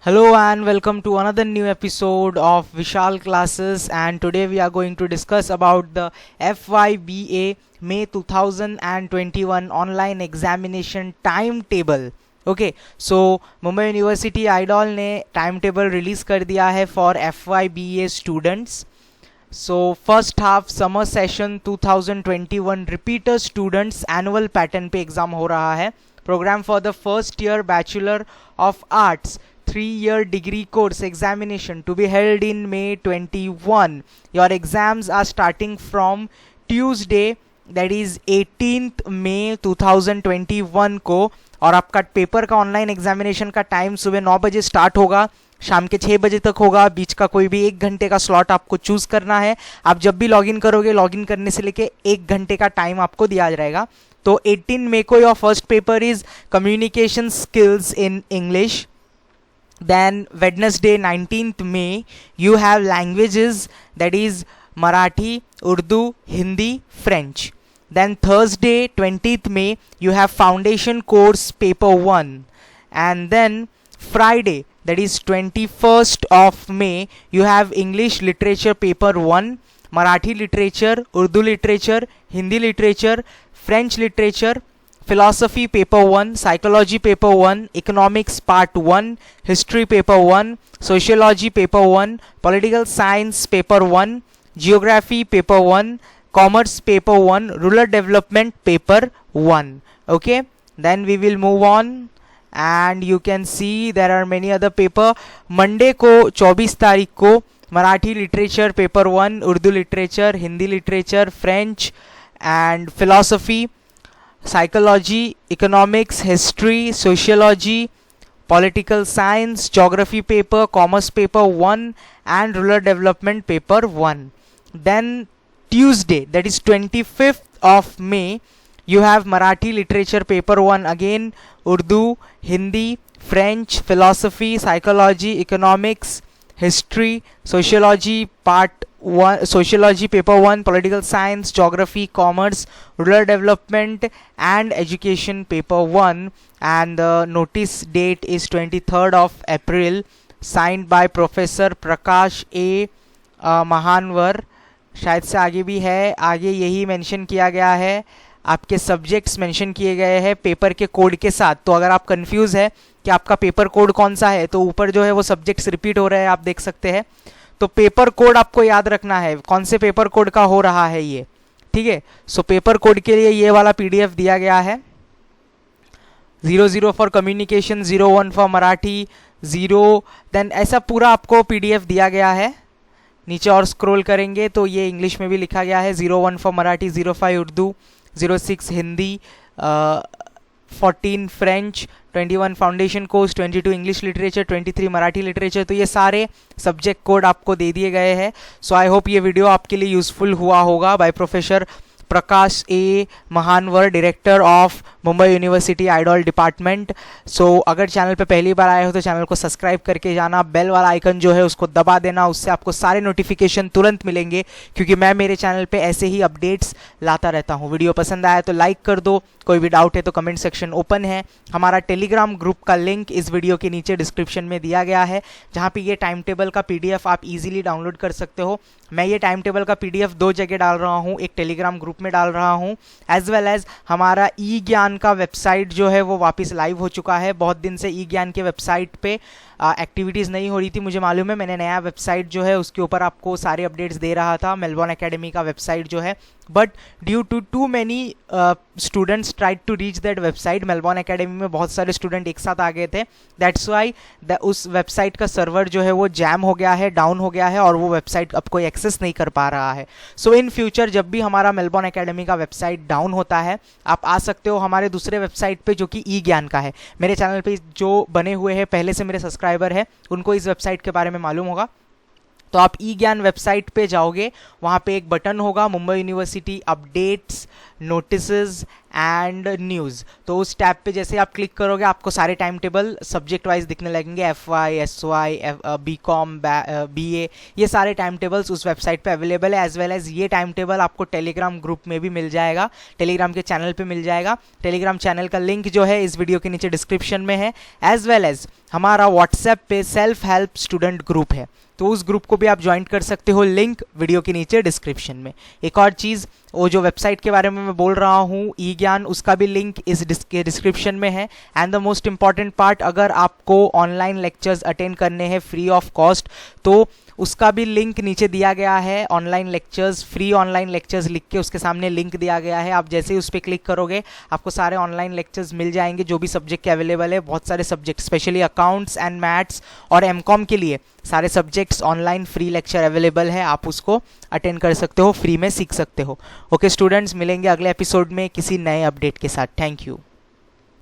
Hello and welcome to another new episode of Vishal classes, and today we are going to discuss about the FYBA May 2021 online examination timetable. Okay, so Mumbai University IDOL ने timetable release कर दिया है for FYBA students. So first half summer session 2021 repeater students annual pattern पे exam हो रहा है. Program for the first year Bachelor of Arts 3-year degree course examination to be held in May 21. Your exams are starting from Tuesday, that is 18th May 2021 को, और आपका paper का online examination का time सुबह 9 बजे start होगा, शाम के 6 बजे तक होगा. बीच का कोई भी 1 घंटे का स्लॉट आपको चूज करना है. आप जब भी लॉगिन करोगे, लॉगिन करने से लेके 1 घंटे का टाइम आपको दिया जाएगा. तो 18 मई को your first paper is communication skills in English. Then Wednesday 19th May you have languages, that is Marathi, Urdu, Hindi, French. Then Thursday 20th May you have foundation course paper 1, and then Friday, that is 21st of May, you have English literature paper 1, Marathi literature, Urdu literature, Hindi literature, French literature, philosophy paper 1, psychology paper 1, economics part 1, history paper 1, sociology paper 1, political science paper 1, geography paper 1, commerce paper 1, rural development paper 1. Okay, then we will move on, and you can see there are many other paper. Monday को 24 तारीख को Marathi literature paper 1, Urdu literature, Hindi literature, French and philosophy, psychology, economics, history, sociology, political science, geography paper, commerce paper 1 and rural development paper 1. Then Tuesday, that is 25th of May, you have Marathi literature paper 1 again, Urdu, Hindi, French, philosophy, psychology, economics, history, sociology part 1, sociology paper 1, political science, geography, commerce, rural development and education paper 1, and the notice date is 23rd of April, signed by Professor Prakash A महानवर. शायद से आगे भी है, आगे यही mention किया गया है, आपके सब्जेक्ट्स मेंशन किए गए हैं पेपर के कोड के साथ. तो अगर आप कंफ्यूज है कि आपका पेपर कोड कौन सा है, तो ऊपर जो है वो सब्जेक्ट्स रिपीट हो रहे हैं, आप देख सकते हैं. तो पेपर कोड आपको याद रखना है, कौन से पेपर कोड का हो रहा है ये, ठीक है. सो पेपर कोड के लिए ये वाला पीडीएफ दिया गया है. 00 for communication, 01 for Marathi, 0, then ऐसा पूरा आपको पीडीएफ दिया गया है. नीचे और स्क्रॉल करेंगे तो ये इंग्लिश में भी लिखा गया है. 01 for Marathi, 05 Urdu, 06 Hindi, 14 French, 21 foundation course, 22 English literature, 23 Marathi literature. तो ये सारे सब्जेक्ट कोड आपको दे दिए गए हैं. सो आई होप ये वीडियो आपके लिए यूजफुल हुआ होगा. By professor Prakash A Mahanwar, director of Mumbai university IDOL department. So अगर चैनल पे पहली बार आए हो तो चैनल को सब्सक्राइब करके जाना, बेल वाला आइकन जो है उसको दबा देना, उससे आपको सारे नोटिफिकेशन तुरंत मिलेंगे, क्योंकि मैं मेरे चैनल पे ऐसे ही अपडेट्स लाता रहता हूँ. वीडियो पसंद आया तो लाइक कर दो, कोई भी डाउट है तो कमेंट सेक्शन ओपन है. हमारा टेलीग्राम ग्रुप का लिंक इस वीडियो के नीचे डिस्क्रिप्शन में दिया गया है, जहाँ पे ये टाइम टेबल का पीडीएफ आप इजीली डाउनलोड कर सकते हो. मैं ये टाइम टेबल का पीडीएफ 2 जगह डाल रहा हूँ, एक टेलीग्राम ग्रुप में डाल रहा हूँ, एज वेल एज हमारा ई ज्ञान का वेबसाइट जो है वो वापस लाइव हो चुका है. बहुत दिन से ई ज्ञान के वेबसाइट पे एक्टिविटीज़ नहीं हो रही थी, मुझे मालूम है. मैंने नया वेबसाइट जो है उसके ऊपर आपको सारे अपडेट्स दे रहा था, मेलबॉर्न एकेडमी का वेबसाइट जो है. But due to too many students tried to reach that website, Melbourne academy में बहुत सारे स्टूडेंट एक साथ आ गए थे, दैट्स वाई उस वेबसाइट का सर्वर जो है वो जैम हो गया है, डाउन हो गया है, और वो वेबसाइट अब कोई एक्सेस नहीं कर पा रहा है. सो इन फ्यूचर जब भी हमारा मेलबॉर्न एकेडमी का वेबसाइट डाउन होता है, आप आ सकते हो हमारे दूसरे वेबसाइट पे जो कि ई ज्ञान का है. मेरे चैनल पे जो बने हुए हैं पहले से मेरे सब्सक्राइबर है, उनको इस वेबसाइट के बारे में मालूम होगा. तो आप ई ज्ञान वेबसाइट पे जाओगे, वहाँ पे एक बटन होगा Mumbai university updates, notices and news. तो उस टैब पे जैसे आप क्लिक करोगे आपको सारे टाइम टेबल सब्जेक्ट वाइज दिखने लगेंगे, FY, SY, BCom, BA, ये सारे टाइम टेबल्स उस वेबसाइट पे अवेलेबल है. एज वेल एज ये टाइम टेबल आपको टेलीग्राम ग्रुप में भी मिल जाएगा, टेलीग्राम के चैनल पे मिल जाएगा. टेलीग्राम चैनल का लिंक जो है इस वीडियो के नीचे डिस्क्रिप्शन में है. एज वेल एज हमारा व्हाट्सएप पे सेल्फ हेल्प स्टूडेंट ग्रुप है, तो उस ग्रुप को भी आप ज्वाइन कर सकते हो, लिंक वीडियो के नीचे डिस्क्रिप्शन में। एक और चीज़, वो जो वेबसाइट के बारे में मैं बोल रहा हूँ ई ज्ञान, उसका भी लिंक इस डिस्क्रिप्शन में है। And the most important part, अगर आपको ऑनलाइन लेक्चर्स अटेंड करने हैं फ्री ऑफ कॉस्ट, तो उसका भी लिंक नीचे दिया गया है। Online lectures, free online lectures लिख के उसके सामने लिंक दिया गया है। आप जैसे ही उस पर क्लिक करोगे आपको सारे ऑनलाइन लेक्चर्स मिल जाएंगे, जो भी सब्जेक्ट के अवेलेबल है। बहुत सारे subject, specially accounts and maths और एमकॉम के लिए सारे subjects online free lecture available है, आप उसको अटेंड कर सकते हो, फ्री में सीख सकते हो। ओके स्टूडेंट्स, मिलेंगे अगले एपिसोड में किसी नए अपडेट के साथ। Thank you.